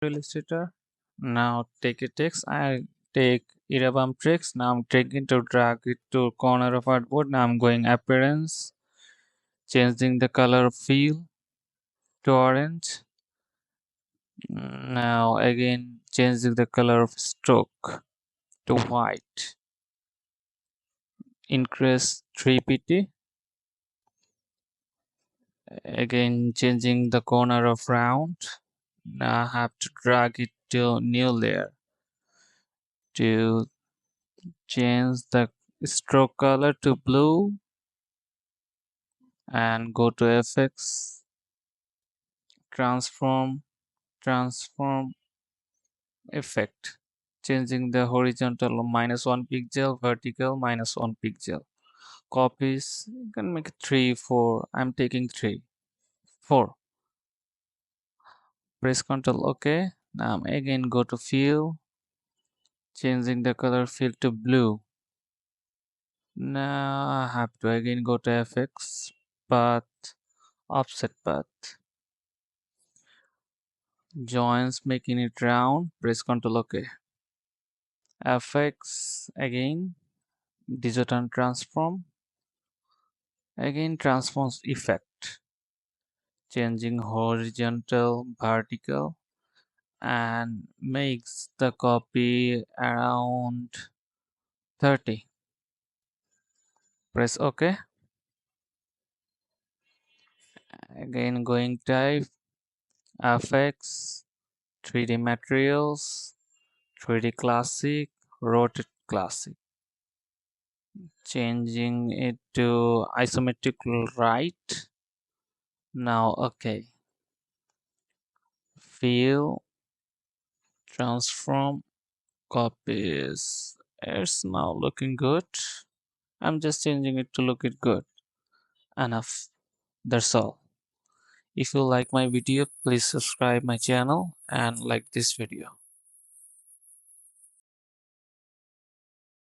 Illustrator. Now take a text. I take Irabam text. Now I'm taking to drag it to corner of artboard. Now I'm going appearance, changing the color of fill to orange. Now again changing the color of stroke to white. Increase 3pt. Again changing the corner of round. Now I have to drag it to new layer to change the stroke color to blue and go to FX, transform effect, changing the horizontal -1 pixel, vertical -1 pixel. Copies, you can make 3, 4. I'm taking 3, 4. Press Ctrl OK. Now again go to fill, changing the color fill to blue. Now I have to again go to FX, path, offset path. Joins, making it round. Press Ctrl OK. FX again, digital transform. Again transforms effect, changing horizontal, vertical, and makes the copy around 30. Press OK. Again going type, FX, 3D materials, 3D classic, rotate classic. Changing it to isometric right. Now OK. Fill, transform, copies. It's now looking good. I'm just changing it to look it good. Enough. That's all. If you like my video, please subscribe my channel and like this video.